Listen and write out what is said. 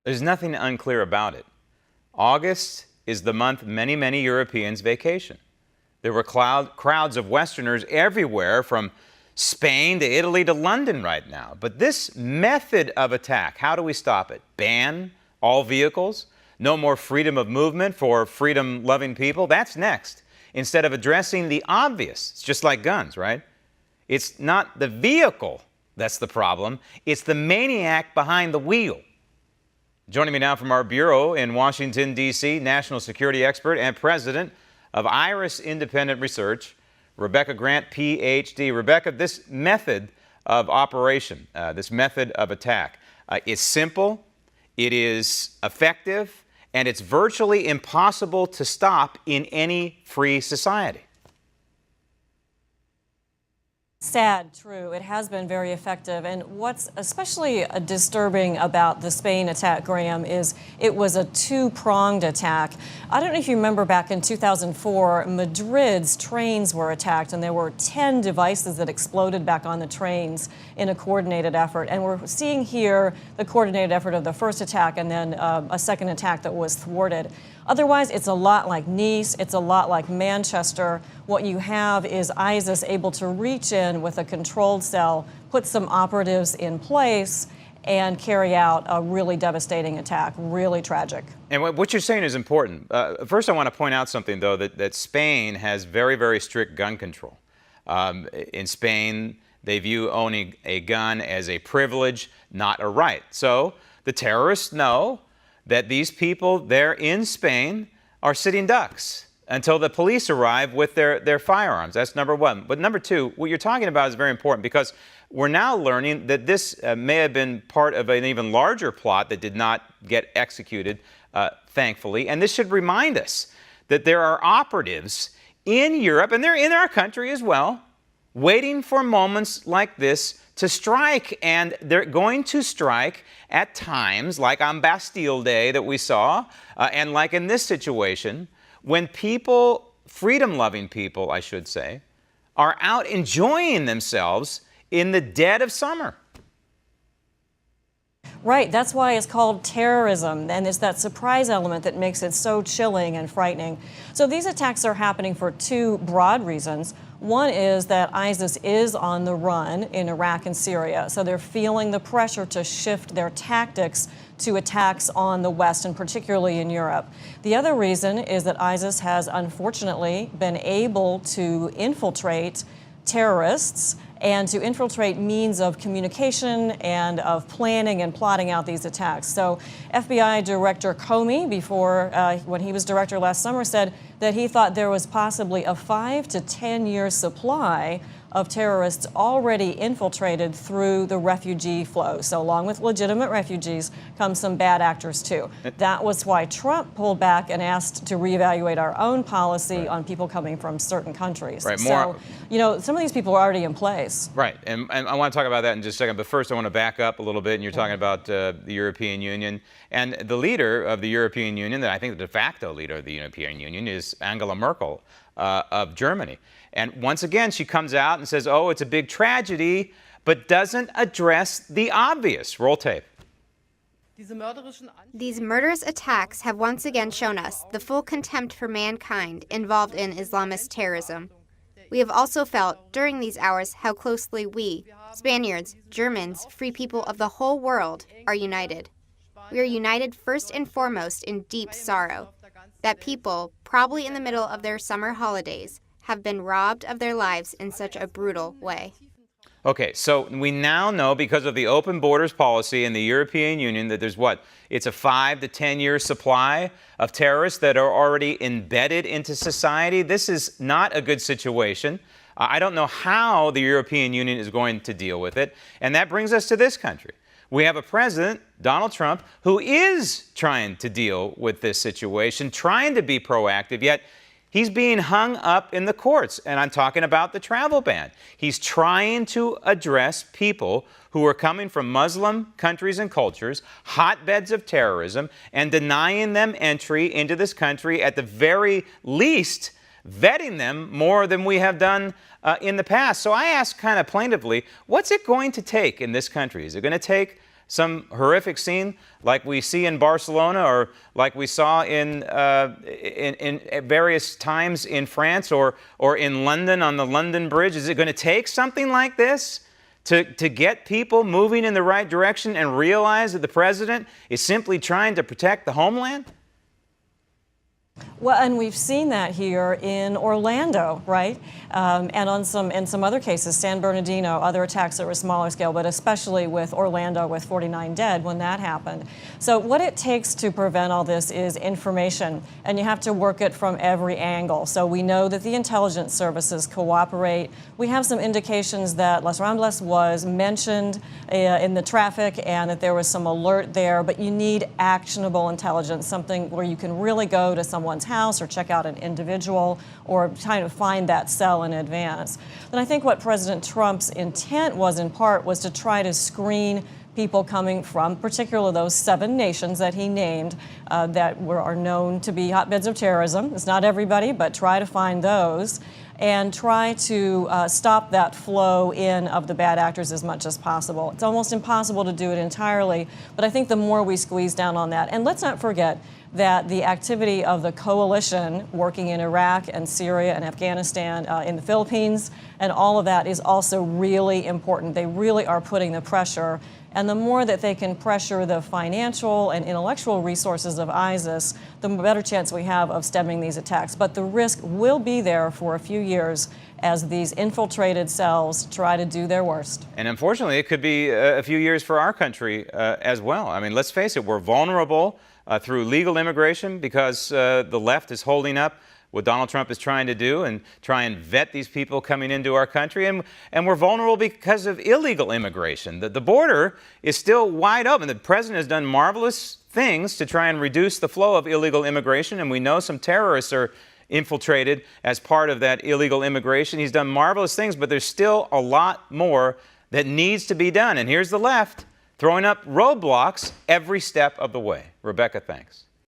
There's nothing unclear about it. August is the month many Europeans vacation. There were crowds of Westerners everywhere, from Spain to Italy to London right now. But this method of attack, how do we stop it? Ban all vehicles? No more freedom of movement for freedom-loving people? That's next. Instead of addressing the obvious, it's just like guns, right? It's not the vehicle that's the problem. It's the maniac behind the wheel. Joining me now from our bureau in Washington, D.C., national security expert and president of Iris Independent Research, Rebecca Grant, Ph.D. Rebecca, this method of operation, this method of attack, is simple, it is effective, and it's virtually impossible to stop in any free society. Sad, true. It has been very effective. And what's especially disturbing about the Spain attack, Graham, is it was a two-pronged attack. I don't know if you remember back in 2004, Madrid's trains were attacked, and there were 10 devices that exploded back on the trains in a coordinated effort. And we're seeing here the coordinated effort of the first attack and then a second attack that was thwarted. Otherwise, it's a lot like Nice, it's a lot like Manchester. What you have is ISIS able to reach in with a controlled cell, put some operatives in place, and carry out a really devastating attack, really tragic. And what you're saying is important. First, I want to point out something, though, that Spain has very strict gun control. In Spain, they view owning a gun as a privilege, not a right. So the terrorists know that these people there in Spain are sitting ducks until the police arrive with their firearms. That's number one. But number two, what you're talking about is very important, because we're now learning that this may have been part of an even larger plot that did not get executed, thankfully. And this should remind us that there are operatives in Europe, and they're in our country as well, waiting for moments like this to strike. And they're going to strike at times, like on Bastille Day that we saw, and like in this situation, when people, freedom-loving people, I should say, are out enjoying themselves in the dead of summer. Right, that's why it's called terrorism, and it's that surprise element that makes it so chilling and frightening. So these attacks are happening for two broad reasons. One is that ISIS is on the run in Iraq and Syria, so they're feeling the pressure to shift their tactics to attacks on the West, and particularly in Europe. The other reason is that ISIS has unfortunately been able to infiltrate terrorists and to infiltrate means of communication and of planning and plotting out these attacks. So FBI Director Comey, when he was director last summer, said that he thought there was possibly a 5 to 10 year supply of terrorists already infiltrated through the refugee flow. So along with legitimate refugees come some bad actors too. That was why Trump pulled back and asked to reevaluate our own policy on people coming from certain countries. Right. So, you know, some of these people are already in place. Right. And I want to talk about that in just a second. But first, I want to back up a little bit. And you're talking about the European Union. And the leader of the European Union, I think the de facto leader of the European Union, is Angela Merkel of Germany. And once again, she comes out and says, oh, it's a big tragedy, but doesn't address the obvious. Roll tape. These murderous attacks have once again shown us the full contempt for mankind involved in Islamist terrorism. We have also felt during these hours how closely we, Spaniards, Germans, free people of the whole world, are united. We are united first and foremost in deep sorrow that people, probably in the middle of their summer holidays, have been robbed of their lives in such a brutal way. Okay, so we now know, because of the open borders policy in the European Union, that there's it's a 5 to 10 year supply of terrorists that are already embedded into society. This is not a good situation. I don't know how the European Union is going to deal with it. And that brings us to this country. We have a president, Donald Trump, who is trying to deal with this situation, trying to be proactive, yet he's being hung up in the courts, and I'm talking about the travel ban. He's trying to address people who are coming from Muslim countries and cultures, hotbeds of terrorism, and denying them entry into this country, at the very least, vetting them more than we have done in the past. So I ask kind of plaintively, what's it going to take in this country? Is it going to take some horrific scene like we see in Barcelona or like we saw in various times in France or in London on the London Bridge? Is it going to take something like this to get people moving in the right direction and realize that the president is simply trying to protect the homeland? Well, and we've seen that here in Orlando, right? And in some other cases, San Bernardino, other attacks that were smaller scale, but especially with Orlando with 49 dead when that happened. So what it takes to prevent all this is information, and you have to work it from every angle. So we know that the intelligence services cooperate. We have some indications that Las Ramblas was mentioned in the traffic and that there was some alert there, but you need actionable intelligence, something where you can really go to someone's house or check out an individual or try to find that cell in advance. And I think what President Trump's intent was in part was to try to screen people coming from particularly those 7 nations that he named that are known to be hotbeds of terrorism. It's not everybody, but try to find those and try to stop that flow in of the bad actors as much as possible. It's almost impossible to do it entirely, but I think the more we squeeze down on that, and let's not forget that the activity of the coalition working in Iraq and Syria and Afghanistan, in the Philippines, and all of that is also really important. They really are putting the pressure. And the more that they can pressure the financial and intellectual resources of ISIS, the better chance we have of stemming these attacks. But the risk will be there for a few years as these infiltrated cells try to do their worst. And unfortunately, it could be a few years for our country as well. I mean, let's face it, we're vulnerable through legal immigration because the left is holding up what Donald Trump is trying to do and try and vet these people coming into our country. And we're vulnerable because of illegal immigration. The border is still wide open. The president has done marvelous things to try and reduce the flow of illegal immigration, and we know some terrorists are infiltrated as part of that illegal immigration. He's done marvelous things, but there's still a lot more that needs to be done. And here's the left throwing up roadblocks every step of the way. Rebecca, thanks.